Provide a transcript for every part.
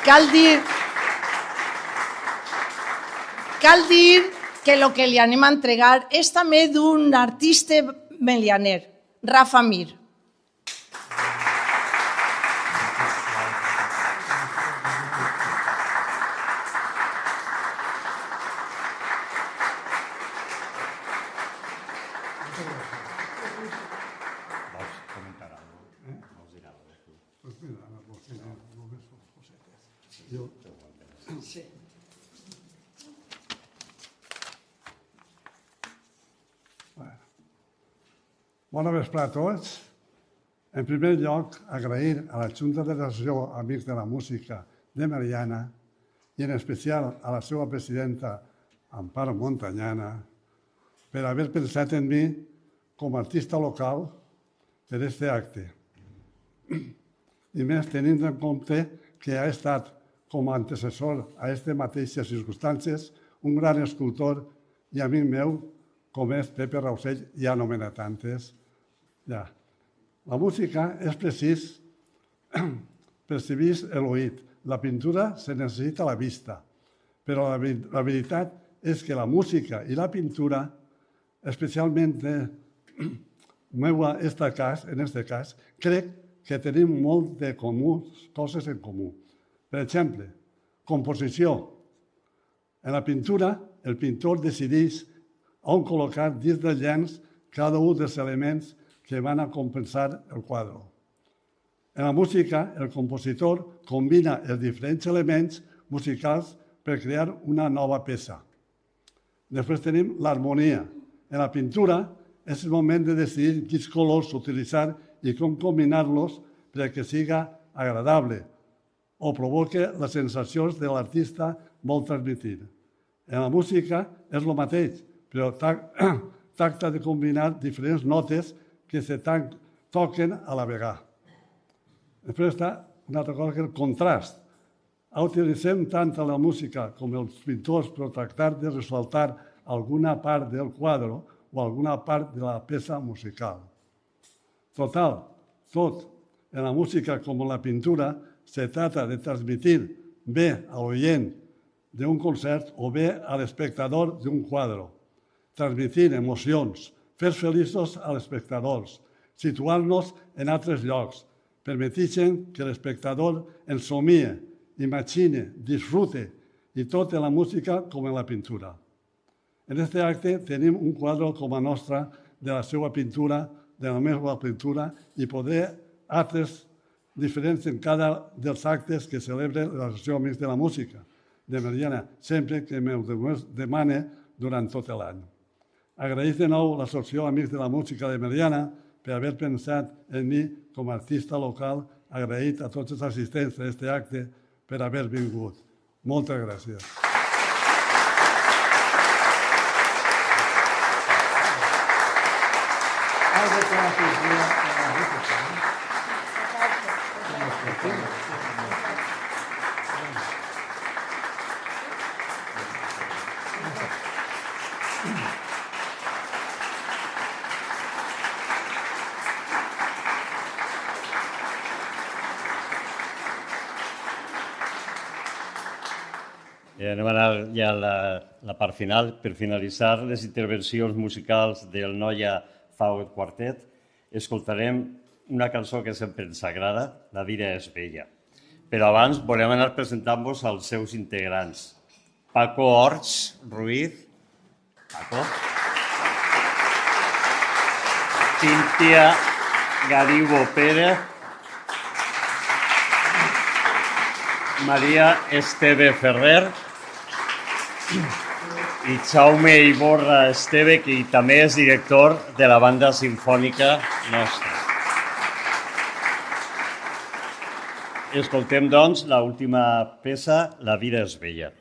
Cal dir que el que li anem a entregar és també d'un artista melianer, Rafa Mir. Bona vespre a tots. En primer lloc, agrair a la Junta de l'Associació Amics de la Música de Meliana i en especial a la seva presidenta, Amparo Montañana, per haver pensat en mi com a artista local per aquest acte. I més tenint en compte que ha estat com a antecessor a aquestes mateixes circumstàncies un gran escultor i amic meu com és Pepe Rausell, ja anomenat antes. La música és precís percebir l'oït. La pintura se necessita la vista, però la veritat és que la música i la pintura, especialment en aquest cas, crec que tenim molt de coses en comú. Per exemple, composició. En la pintura, el pintor decideix on col·locar dins del llenç cada un dels elements que van a compensar el quadre. En la música, el compositor combina els diferents elements musicals per crear una nova peça. Després tenim l'harmonia. En la pintura és el moment de decidir quins colors utilitzar i com combinar-los perquè siga agradable o provoque les sensacions de l'artista vol transmetre. En la música és el mateix, però tracta de combinar diferents notes que se toquen a la vegada. Després està una altra cosa que és el contrast. Utilitzem tant a la música com els pintors per tractar de ressaltar alguna part del quadre o alguna part de la peça musical. Total, tot en la música com en la pintura se trata de transmitir bé a l'oient d'un concert o bé a l'espectador d'un quadre, transmitir emocions, fer feliços als espectadors, situar-nos en altres llocs, permetint que l'espectador ensomie, imagine, disfrute, i tot en la música com en la pintura. En aquest acte tenim un quadre com a nostre de la seva pintura, de la meva pintura, i podré altres diferents en cada dels actes que celebra l'Associació Amics de la Música de Meliana, sempre que m'ho demane durant tot l'any. Agraïm de nou a l'Associació Amics de la Música de Meliana per haver pensat en mi com a artista local. Agraït a tots els assistents a aquest acte per haver vingut. Moltes gràcies. Anem a anar ja a la part final. Per finalitzar les intervencions musicals del Noia Fauet Quartet, escoltarem una cançó que sempre ens agrada, La vida és bella. Però abans volem anar presentant-vos als seus integrants. Paco Orts Ruiz. Paco. Cíntia Garibo Pérez. Maria Esteve Ferrer. I Jaume Iborra Esteve, que també és director de la banda simfònica nostra. Escoltem, doncs, l'última peça, La vida és bella.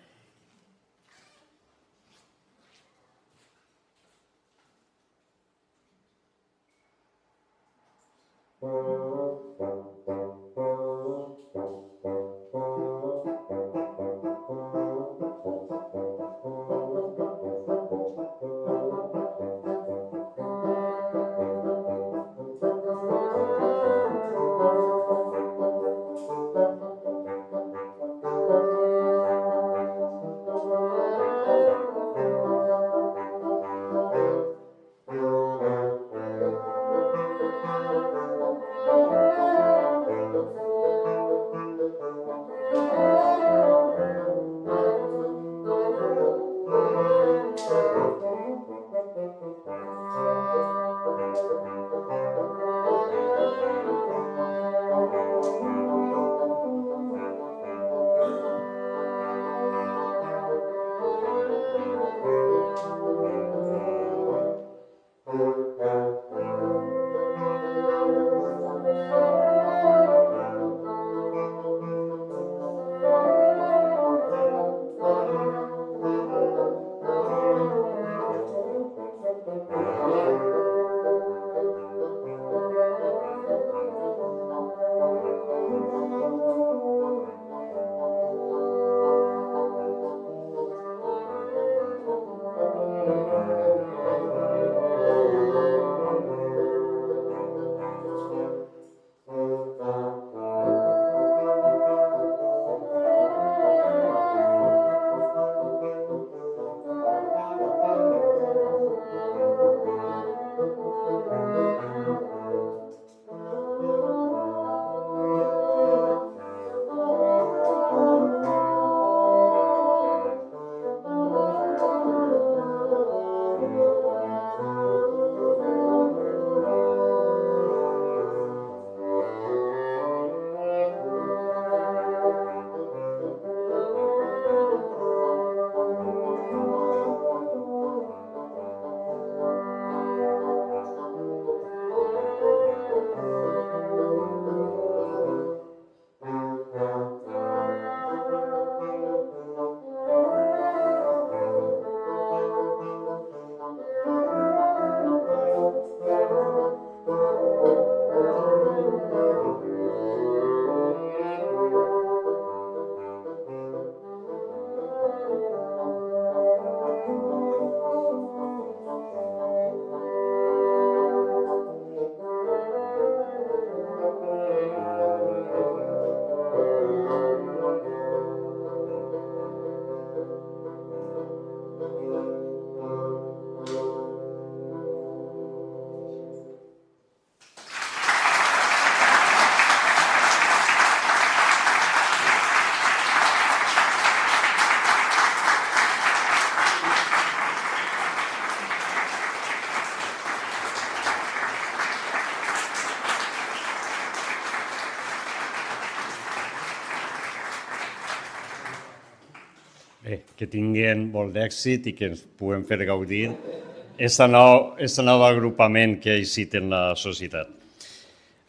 que tinguin molt d'èxit i que ens puguem fer gaudir aquest nou agrupament que hi cita en la societat.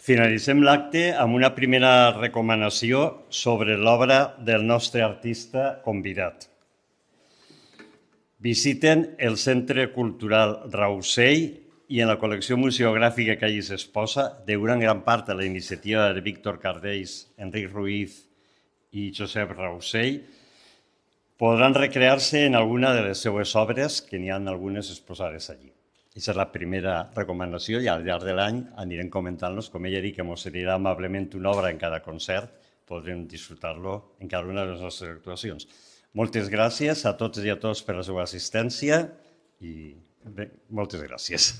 Finalitzem l'acte amb una primera recomanació sobre l'obra del nostre artista convidat. Visiten el Centre Cultural Rausell i en la col·lecció museogràfica que allí s'exposa, deuen gran part a la iniciativa de Víctor Cardells, Enric Ruiz i Josep Rausell, podran recrear-se en alguna de les seues obres, que n'hi ha algunes exposades allí. Aquesta és la primera recomanació i al llarg de l'any anirem comentant-los, com ella ha dit que ens cedirà amablement una obra en cada concert, podrem disfrutar-lo en cada una de les nostres actuacions. Moltes gràcies a tots i a tots per la seva assistència i bé, moltes gràcies.